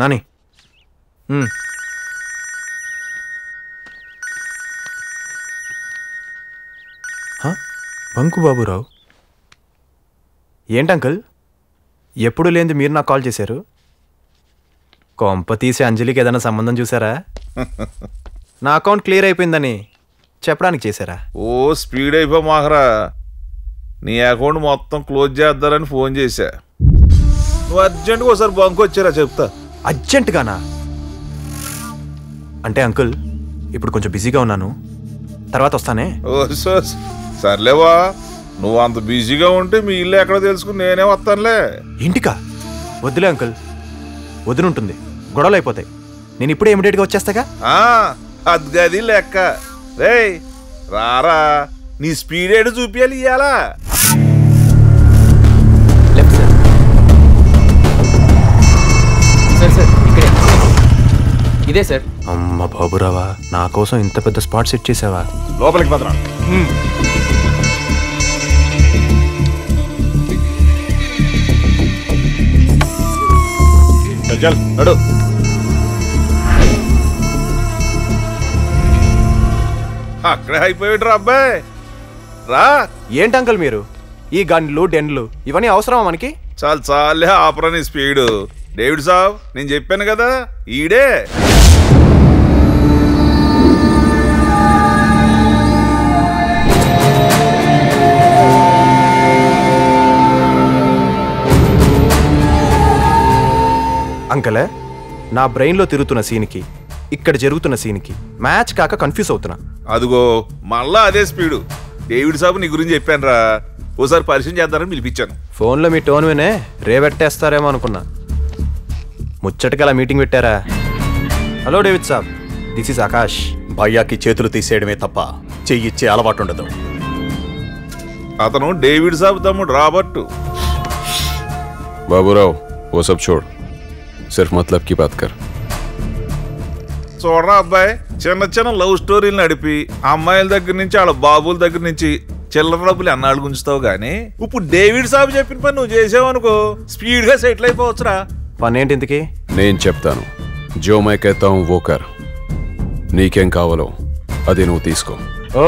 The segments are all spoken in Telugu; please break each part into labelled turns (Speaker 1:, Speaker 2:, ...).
Speaker 1: నాని బంకు బాబురావు ఏంటి అంకుల్ ఎప్పుడు లేనిది మీరు నాకు కాల్ చేశారు? కొంప తీసి అంజలికి ఏదైనా సంబంధం చూసారా? నా అకౌంట్ క్లియర్ అయిపోయిందని చెప్పడానికి చేశారా?
Speaker 2: ఓ స్పీడ్ అయిపో మాహరా, నీ అకౌంట్ మొత్తం క్లోజ్ చేద్దారని ఫోన్ చేశా. నువ్వు అర్జెంట్గా ఒకసారి బంక్ వచ్చారా చెప్తా.
Speaker 1: అర్జెంటుగానా? అంటే అంకుల్ ఇప్పుడు కొంచెం బిజీగా ఉన్నాను, తర్వాత వస్తానే.
Speaker 2: ఓ సర్లేవా, నువ్వు అంత బిజీగా ఉంటే మీ ఇల్లు ఎక్కడో తెలుసుకుని నేనే వస్తానులే.
Speaker 1: ఇంటికా? వద్దులే అంకుల్, వదినుంటుంది, గొడవలు అయిపోతాయి. నేను ఇప్పుడే ఇమీడియట్గా వచ్చేస్తాగా.
Speaker 2: అది లెక్క. రే రారా, నీ స్పీడ్ ఏడు చూపించాలి ఇయ్యాలా.
Speaker 3: ఇదే సార్.
Speaker 1: అమ్మ బాబురావా, నా కోసం ఇంత పెద్ద స్పాట్ సెట్ చేసావా?
Speaker 2: లోపలికి పదరా. నడు. అక్కడే అయిపోయాడు అబ్బాయి. రా.
Speaker 1: ఏంటి అంకుల్ మీరు ఈ గన్లు డెన్లు ఇవన్నీ అవసరమా మనకి?
Speaker 2: చాలే ఆపరాని స్పీడు. డేవిడ్ సాబ్, నేను చెప్పాను కదా ఈడే.
Speaker 1: అంకలే, నా బ్రెయిన్లో తిరుగుతున్న సీన్కి ఇక్కడ జరుగుతున్న సీన్కి మ్యాచ్ కాక కన్ఫ్యూజ్ అవుతున్నా.
Speaker 2: అదిగో మళ్ళా అదే స్పీడు. డేవిడ్ సాబ్ నీ గురించి చెప్పాను రా, ఓసారి పరిచయం చేద్దారని పిలిపించాను.
Speaker 1: ఫోన్లో మీ టోన్ వినే రేవెట్టేస్తారేమో అనుకున్నా. ముచ్చటకలా మీటింగ్ పెట్టారా? హలో డేవిడ్ సాబ్, దిస్ ఇస్ ఆకాష్.
Speaker 4: భయ్యాకి చేతులు తీసేయడమే తప్ప చెయ్యిచ్చే అలవాటు ఉండదు.
Speaker 2: అతను డేవిడ్ సాబ్ తమ్ముడు రాబర్ట్.
Speaker 5: బాబురావు, वो सब छोड़, सिर्फ मतलब की बात कर.
Speaker 2: చూడరా అబ్బాయి, చిన్న లవ్ స్టోరీలు నడిపి అమ్మాయిల దగ్గర నుంచి వాళ్ళ బాబుల దగ్గర నుంచి చిల్లర డబ్బులు ఎన్నాళ్ళు గుంచుతావు గానీ, ఇప్పుడు డేవిడ్ సాబ్ చెప్పిన పని నువ్వు చేసావనుకో స్పీడ్ గా సెటిల్ అయిపోవచ్చురా.
Speaker 1: పని ఏంటి ఇంతకీ?
Speaker 5: నేను చెప్తాను. जो मैं कहता हूं वो कर. నీకేం కావాలో అది నువ్వు తీసుకో.
Speaker 1: ఓ,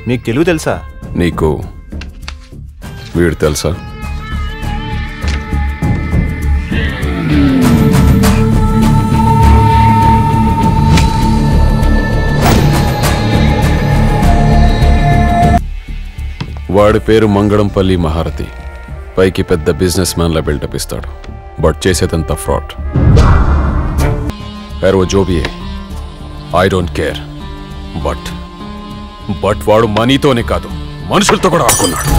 Speaker 1: మీకు తెలుగు తెలుసా?
Speaker 5: నీకు వీడు తెలుసా? వాడి పేరు మంగళంపల్లి మహారథి. పైకి పెద్ద బిజినెస్ మ్యాన్ లా బిల్డప్ ఇస్తాడు, బట్ చేసేదంతా ఫ్రాడ్. खैर वो जो भी है, आई डोंट केयर. బట్ వాడు మనీతోనే కాదు మనుషులతో కూడా ఆడుకున్నాడు.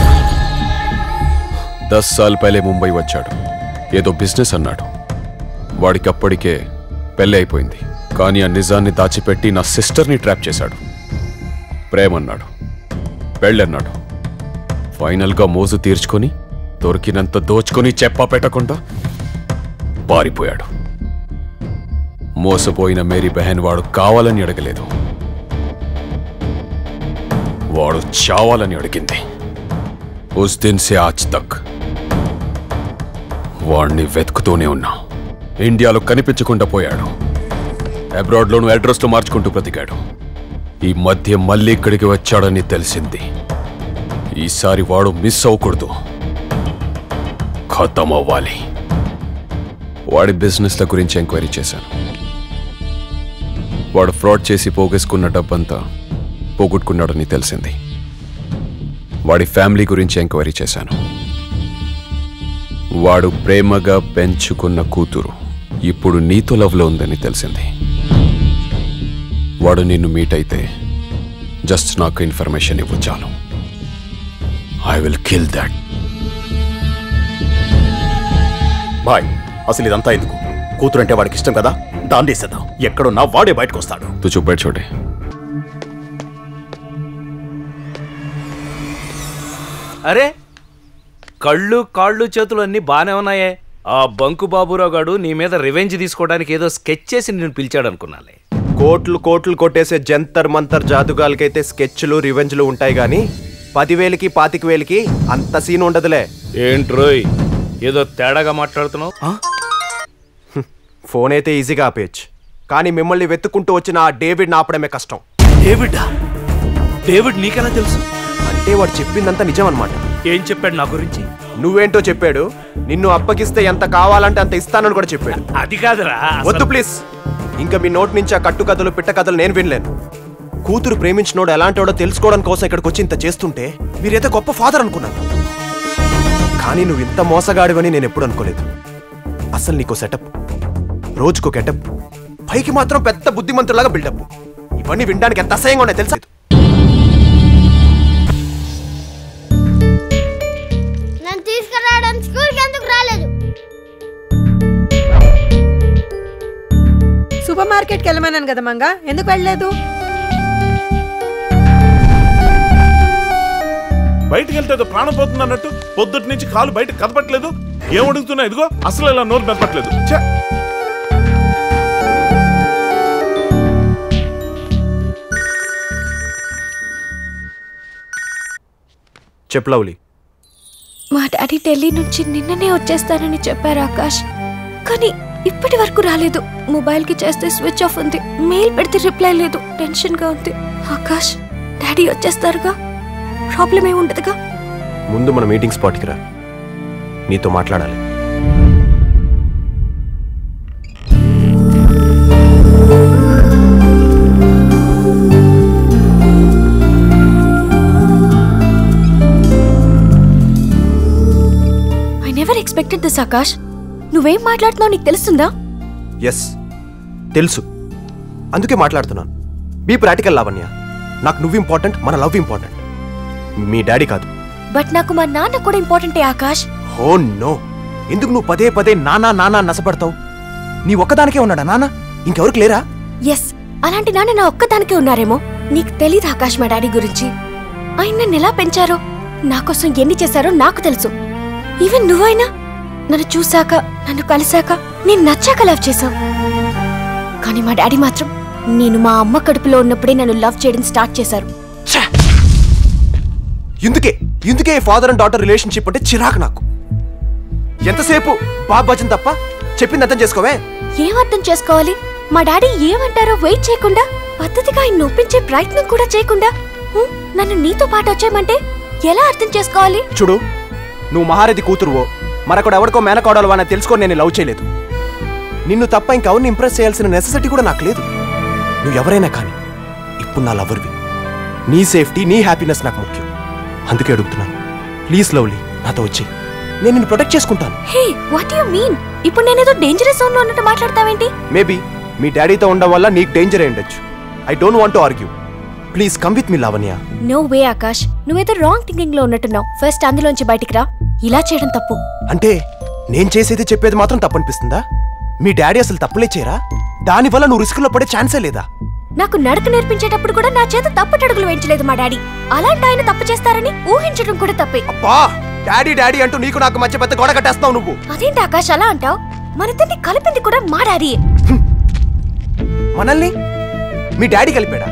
Speaker 5: 10 साल పైలే ముంబై వచ్చాడు, ఏదో బిజినెస్ అన్నాడు. వాడికి అప్పటికే పెళ్ళి అయిపోయింది, కానీ ఆ నిజాన్ని దాచిపెట్టి నా సిస్టర్ని ట్రాప్ చేశాడు. ప్రేమన్నాడు, పెళ్ళన్నాడు. ఫైనల్గా మోజు తీర్చుకొని దొరికినంత దోచుకొని చెప్పా పెట్టకుండా పారిపోయాడు. మోసపోయిన మేరీ బెహన్ వాడు కావాలని అడగలేదు, వాడు చావాలని అడిగింది. ఉస్ దిన్ సే ఆజ్ తక్ వాడిని వెతుకుతూనే ఉన్నా. ఇండియాలో కనిపించకుండా పోయాడు, అబ్రాడ్లోనూ అడ్రస్లు మార్చుకుంటూ బ్రతికాడు. ఈ మధ్య మళ్ళీ ఇక్కడికి వచ్చాడని తెలిసింది. ఈసారి వాడు మిస్ అవ్వకూడదు, ఖతం అవ్వాలి. వాడి బిజినెస్ల గురించి ఎంక్వైరీ చేశాను. వాడు ఫ్రాడ్ చేసి పోగేసుకున్న డబ్బంతా పోగొట్టుకున్నాడని తెలిసింది. వాడి ఫ్యామిలీ గురించి ఎంక్వైరీ చేశాను. వాడు ప్రేమగా పెంచుకున్న కూతురు ఇప్పుడు నీతో లవ్లో ఉందని తెలిసింది. వాడు నిన్ను మీట్ అయితే జస్ట్ నాకు ఇన్ఫర్మేషన్ ఇవ్వు చాలు. I will kill that.
Speaker 4: Boy, అసలు ఇదంతా ఎందుకు? కూతురు అంటే వాడికి ఇష్టం కదా, దాన్ని వేసేద్దాం. ఎక్కడున్నా వాడే బయటకు వస్తాడు.
Speaker 5: తు చూపు బయట చూడే.
Speaker 3: అరే, కళ్ళు కాళ్ళు చేతులు అన్నీ బాగానే ఉన్నాయే. ఆ బంకు బాబురావు గాడు నీ మీద రివెంజ్ తీసుకోవడానికి ఏదో స్కెచ్ చేసి నేను పిలిచాడు అనుకున్నాలే.
Speaker 1: కోట్లు కోట్లు కొట్టేసే జంతర్ మంతర్ జాదుగాలకైతే స్కెచ్లు రివెంజ్లు ఉంటాయి గానీ 10,000కి 25,000కి అంత సీన్ ఉండదులే.
Speaker 3: ఏంట్రోయ్ ఏదో తేడాగా మాట్లాడుతున్నావు?
Speaker 1: ఫోన్ అయితే ఈజీగా ఆపేయచ్చు, కానీ మిమ్మల్ని వెతుక్కుంటూ వచ్చిన ఆ డేవిడ్ని ఆపడమే కష్టం.
Speaker 3: డేవిడ్ నీకెలా తెలుసు?
Speaker 1: అంటే వాడు చెప్పిందంతా నిజం అనమాట.
Speaker 3: ఏం చెప్పాడు నా గురించి?
Speaker 1: నువ్వేంటో చెప్పాడు. నిన్ను అప్పగిస్తే ఎంత కావాలంటే అంత ఇస్తానని కూడా చెప్పాడు.
Speaker 3: అది కాదురా.
Speaker 1: వద్దు ప్లీజ్. ఇంకా మీ నోటి నుంచి ఆ కట్టుకథలు పిట్ట కథలు నేను వినలేను. కూతురు ప్రేమించినోడు ఎలాంటివాడో తెలుసుకోవడం కోసం ఇక్కడికి వచ్చి ఇంత చేస్తుంటే మీరైతే గొప్ప ఫాదర్ అనుకున్నాను. కానీ నువ్వు ఇంత మోసగాడివని నేను ఎప్పుడు అనుకోలేదు. అసలు నీకో సెటప్, రోజుకో గెటప్, పైకి మాత్రం పెద్ద బుద్ధిమంతులాగా బిల్డప్. ఇవన్నీ వినడానికి ఎంత అసహ్యంగా ఉన్నాయి తెలుసా?
Speaker 6: నన్ను తీసుకురావడం స్కూల్కి ఎందుకు రాలేదు?
Speaker 7: సూపర్ మార్కెట్కి వెళ్ళమన్నాను కదా మంగా, ఎందుకు వెళ్ళలేదు?
Speaker 2: బయటికి వెళ్తే ఏదో ప్రాణం పోతుంది అన్నట్టు పొద్దుటి నుంచి కాలు బయటకు కదపట్లేదు. ఏం అడుగుతున్నా ఇదిగో అసలు ఇలా నోరు మెదపట్లేదు.
Speaker 1: చెప్పు లవ్లీ.
Speaker 8: మా డాడీ ఢిల్లీ నుంచి నిన్ననే వచ్చేస్తానని చెప్పారు ఆకాష్, కానీ ఇప్పటి వరకు రాలేదు. మొబైల్కి చేస్తే స్విచ్ ఆఫ్ ఉంది, మెయిల్ పెడితే రిప్లై లేదు. టెన్షన్గా ఉంది. ఆకాష్, డాడీ వచ్చేస్తారుగా, ప్రాబ్లం ఏమి ఉండదుగా?
Speaker 1: ముందు మన మీటింగ్ స్పాట్కి రా, నీతో మాట్లాడాలి.
Speaker 8: I never expected this Akash. నువ్వేం మాట్లాడుతున్నావు నీకు తెలుస్తుందా?
Speaker 1: ఎస్ తెలుసు, అందుకే మాట్లాడుతున్నాను. Be practical Lavanya. నాకు నువ్వు ఇంపార్టెంట్, మన లవ్ ఇంపార్టెంట్, మీ డాడీ కాదు.
Speaker 8: బట్ నాకు మా నాన్న కూడా ఇంపార్టెంటే ఆకాష్.
Speaker 1: ఓ నో, ఎందుకు నువ్వు పదే పదే నానా నానా నసపడతావు? నీ ఒక్కదానికే ఉన్నాడా నాన్న? ఇంకెవరికి లేరా?
Speaker 8: ఎస్, అలాంటి నాన్న నా ఒక్కదానికే ఉన్నారేమో. నీకు తెలీదు ఆకాష్ మా డాడీ గురించి. ఆయన నన్ను ఎలా పెంచారో, నా కోసం ఎన్ని చేశారో నాకు తెలుసు. ఈవెన్ నువ్వైనా నన్ను చూశాక, నన్ను కలిశాక, నేను నచ్చాక లవ్ చేశావు. కానీ మా డాడీ మాత్రం నేను మా అమ్మ కడుపులో ఉన్నప్పుడే నన్ను లవ్ చేయడం స్టార్ట్ చేశారు.
Speaker 1: ఇందుకే ఫాదర్ అండ్ డాటర్ రిలేషన్షిప్ అంటే చిరాకు నాకు. ఎంతసేపు బాబ్ భజన్ తప్ప చెప్పింది అర్థం చేసుకోవే.
Speaker 8: ఏం అర్థం చేసుకోవాలి? మా డాడీ ఏమంటారో వెయిట్ చేయకుండా, పద్ధతిగా ఆయన ఒప్పించే ప్రయత్నం కూడా చేయకుండా నన్ను నీతో పాటు వచ్చేయమంటే ఎలా అర్థం చేసుకోవాలి?
Speaker 1: చూడు, నువ్వు మహారథి కూతురువో మరొకడెవడికో మేనకోడలు అని తెలుసుకొని నేను లవ్ చేయలేదు. నిన్ను తప్ప ఇంకెవరిని ఇంప్రెస్ చేయాల్సిన నెసెసిటీ కూడా నాకు లేదు. నువ్వు ఎవరైనా కానీ ఇప్పుడు నా లవర్వి. నీ సేఫ్టీ, నీ హ్యాపీనెస్ నాకు ముఖ్యం. అందుకే అడుగుతున్నాను, ప్లీజ్ లవ్లీ, నాతో వచ్చి నేను నిన్ను ప్రొటెక్ట్ చేసుకుంటాను.
Speaker 8: హే, వాట్ యు మీన్? ఇప్పుడు నేనేదో డేంజరస్ జోన్ లో ఉన్నట్టు మాట్లాడతావేంటి?
Speaker 1: మేబీ మీ డాడీతో ఉండడం వల్ల నీకు డేంజర్ అయి ఉండొచ్చు. I don't want to argue. Please come with me Lavanya.
Speaker 8: No way Akash, నువ్వేదో రాంగ్ థింకింగ్ లో ఉన్నట్టున్నావు. ఫస్ట్ అందులోంచి బయటికి రా. ఇలా చేయడం తప్పు. అంటే
Speaker 1: నేను చేసేది చెప్పేది మాత్రం తప్పనిపిస్తుందా? మీ డాడీ అసలు తప్పులే చేయరా? దానివల్ల నువ్వు రిస్క్లో పడే ఛాన్సే లేదా?
Speaker 8: నాకు నడక నేర్పించేటప్పుడు కూడా నా చేత తప్పటడుగులు వేయించలేదు మా డాడీ. అలాంటి ఆయన తప్పు చేస్తారని ఊహించడం కూడా తప్పే.
Speaker 1: అబ్బా, డాడీ డాడీ అంటూ నీకు నాకు మధ్య పెద్ద గోడ కట్టేస్తావు నువ్వు.
Speaker 8: అదేంటి ఆకాష్ అలా అంటావు? మనిద్దరిని కలిపింది కూడా మా డాడీయే.
Speaker 1: మనల్ని మీ డాడీ కలిపాడా?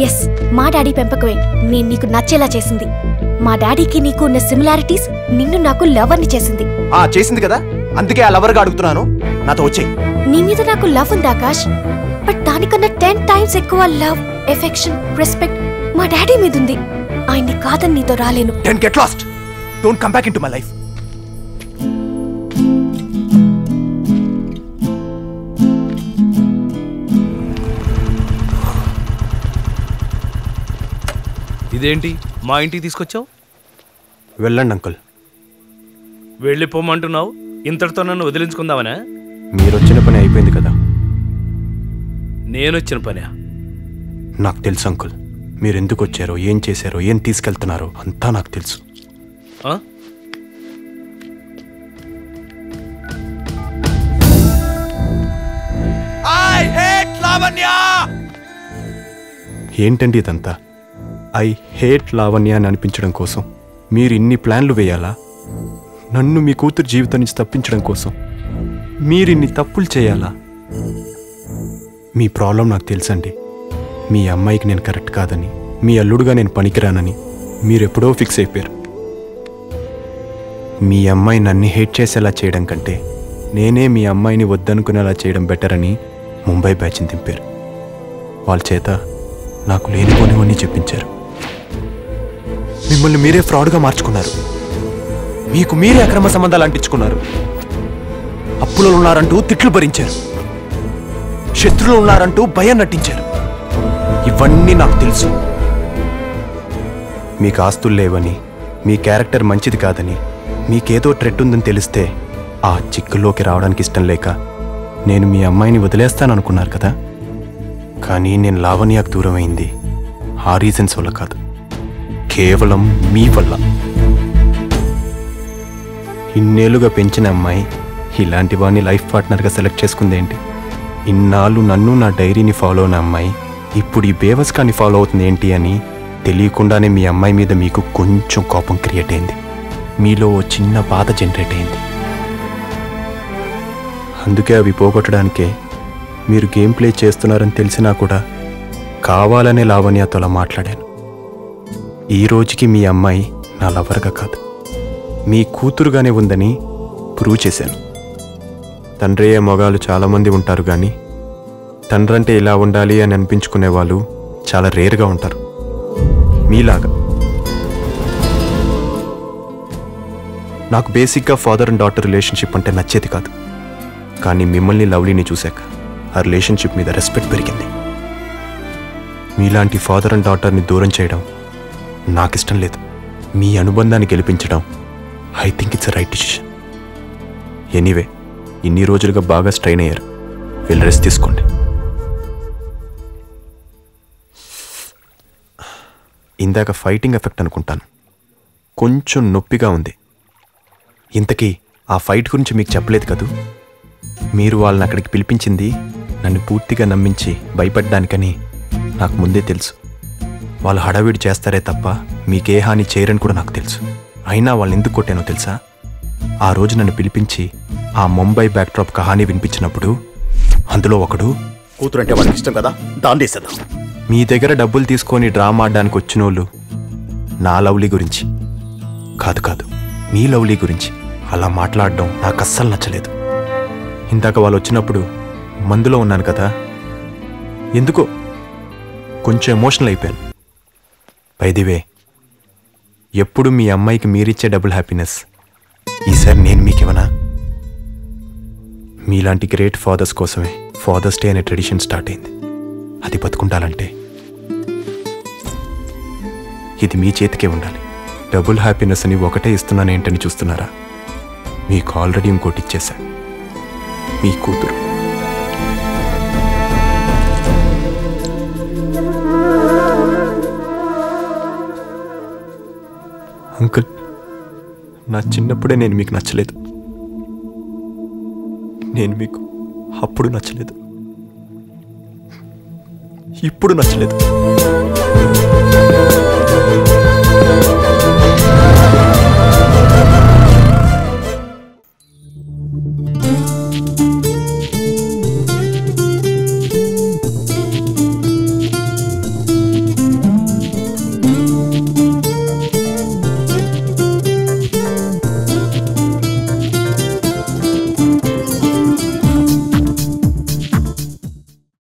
Speaker 8: ఎస్, మా డాడీ పెంపకమే నేను నీకు నచ్చేలా చేసింది. మా డాడీకి నీకు ఉన్న సిమిలారిటీస్ నిన్ను నాకు లవర్ని చేసింది.
Speaker 1: చేసింది కదా, అందుకే ఆ లవర్గా అడుగుతున్నాను, నాతో వచ్చేయ్.
Speaker 8: నీ మీద నాకు లవ్ ఉంది ఆకాష్, బట్ దానికన్నా 10 times ఎక్కువ లవ్, ఎఫెక్షన్, రెస్పెక్ట్ మా డాడీ మీద ఉంది. ఆయన్ని కాదని నీతో రాలేను.
Speaker 1: Then get lost. Don't come back into my life.
Speaker 3: ఇదేంటి మా ఇంటికి తీసుకొచ్చావు?
Speaker 1: వెళ్ళండి అంకుల్.
Speaker 3: వెళ్ళిపోమంటున్నావు? ఇంతటితో నన్ను వదిలించుకుందామనా?
Speaker 1: మీరొచ్చిన పని అయిపోయింది కదా.
Speaker 3: నేనొచ్చిన పనా?
Speaker 1: నాకు తెలుసు అంకుల్, మీరెందుకు వచ్చారో, ఏం చేశారో, ఏం తీసుకెళ్తున్నారో అంతా నాకు తెలుసు. ఏంటండి ఇదంతా? ఐ హేట్ లావణ్య అని అనిపించడం కోసం మీరు ఇన్ని ప్లాన్లు వేయాలా? నన్ను మీ కూతురు జీవితం నుంచి తప్పించడం కోసం మీరిన్ని తప్పులు చేయాలా? మీ ప్రాబ్లం నాకు తెలుసండి. మీ అమ్మాయికి నేను కరెక్ట్ కాదని, మీ అల్లుడుగా నేను పనికిరానని మీరెప్పుడో ఫిక్స్ అయిపోయారు. మీ అమ్మాయి నన్ను హేట్ చేసేలా చేయడం కంటే నేనే మీ అమ్మాయిని వద్దనుకునేలా చేయడం బెటర్ అని ముంబై బ్యాచ్ని దింపారు. వాళ్ళ చేత నాకు లేనిపోనివన్నీ చెప్పించారు. మిమ్మల్ని మీరే ఫ్రాడ్గా మార్చుకున్నారు. మీకు మీరే అక్రమ సంబంధాలు అంటించుకున్నారు. అప్పులలో ఉన్నారంటూ తిట్లు భరించారు. శత్రువులు ఉన్నారంటూ భయం నటించారు. ఇవన్నీ నాకు తెలుసు. మీకు ఆస్తులు లేవని, మీ క్యారెక్టర్ మంచిది కాదని, మీకేదో ట్రెట్ ఉందని తెలిస్తే ఆ చిక్కుల్లోకి రావడానికి ఇష్టం లేక నేను మీ అమ్మాయిని వదిలేస్తాననుకున్నారు కదా. కానీ నేను లావణ్యకు దూరం అయింది ఆ రీజన్స్ వల్ల కాదు, కేవలం మీ వల్ల. ఇన్నేళ్లుగా పెంచిన అమ్మాయి ఇలాంటి వాడిని లైఫ్ పార్ట్నర్గా సెలెక్ట్ చేసుకుందేంటి? ఇన్నాళ్ళు నన్ను నా డైరీని ఫాలో అయిన అమ్మాయి ఇప్పుడు ఈ బేవస్కాన్ని ఫాలో అవుతుంది ఏంటి అని తెలియకుండానే మీ అమ్మాయి మీద మీకు కొంచెం కోపం క్రియేట్ అయింది. మీలో ఓ చిన్న బాధ జనరేట్ అయింది. అందుకే అవి పోగొట్టడానికే మీరు గేమ్ ప్లే చేస్తున్నారని తెలిసినా కూడా కావాలనే లావణ్యతో అలా మాట్లాడాను. ఈ రోజుకి మీ అమ్మాయి నా లవర్గా కాదు, మీ కూతురుగానే ఉందని ప్రూవ్ చేశాను. తండ్రియే మొగాలు చాలామంది ఉంటారు, కానీ తండ్రంటే ఇలా ఉండాలి అని అనిపించుకునే వాళ్ళు చాలా రేర్గా ఉంటారు మీలాగా. నాకు బేసిక్గా ఫాదర్ అండ్ డాటర్ రిలేషన్షిప్ అంటే నచ్చేది కాదు. కానీ మిమ్మల్ని లవ్లీని చూశాక ఆ రిలేషన్షిప్ మీద రెస్పెక్ట్ పెరిగింది. మీలాంటి ఫాదర్ అండ్ డాటర్ని దూరం చేయడం నాకు ఇష్టం లేదు. మీ అనుబంధాన్ని గెలిపించడం I think it's right decision. Anyway, ఇన్ని రోజులుగా బాగా స్ట్రెయిన్ అయ్యారు, వెళ్ళి రెస్ట్ తీసుకోండి. ఇందాక ఫైటింగ్ ఎఫెక్ట్ అనుకుంటాను, కొంచెం నొప్పిగా ఉంది. ఇంతకీ ఆ ఫైట్ గురించి మీకు చెప్పలేదు కదూ. మీరు వాళ్ళని అక్కడికి పిలిపించింది నన్ను పూర్తిగా నమ్మించి భయపడ్డానికని నాకు ముందే తెలుసు. వాళ్ళు హడావిడి చేస్తారే తప్ప మీకే హాని చేయరని కూడా నాకు తెలుసు. అయినా వాళ్ళని ఎందుకు కొట్టానో తెలుసా? ఆ రోజు నన్ను పిలిపించి ఆ ముంబై బ్యాక్డ్రాప్ కహానీ వినిపించినప్పుడు అందులో ఒకడు
Speaker 4: కూతురంటే వాడికి ఇష్టం కదా, దాన్ని చేసేద్దాం.
Speaker 1: మీ దగ్గర డబ్బులు తీసుకొని డ్రామా ఆడడానికి వచ్చిన వాళ్ళు నా లవ్లీ గురించి కాదు, మీ లవ్లీ గురించి అలా మాట్లాడడం నాకు అస్సలు నచ్చలేదు. ఇందాక వాళ్ళు వచ్చినప్పుడు మందులో ఉన్నాను కదా, ఎందుకో కొంచెం ఎమోషనల్ అయిపోయాను. బై ది వే, ఎప్పుడు మీ అమ్మాయికి మీరిచ్చే డబుల్ హ్యాపీనెస్ ఈసారి నేను మీకేమన్నా? మీలాంటి గ్రేట్ ఫాదర్స్ కోసమే ఫాదర్స్ డే అనే ట్రెడిషన్ స్టార్ట్ అయింది. అది బతుకుండాలంటే ఇది మీ చేతికే ఉండాలి. డబుల్ హ్యాపీనెస్ అని ఒకటే ఇస్తున్నానేంటని చూస్తున్నారా? మీకు ఆల్రెడీ ఇంకోటి ఇచ్చేశా, మీ కూతురు. అంకుల్, నా చిన్నప్పుడే నేను మీకు నచ్చలేదు. నేను మీకు అప్పుడు నచ్చలేదు, ఇప్పుడు నచ్చలేదు.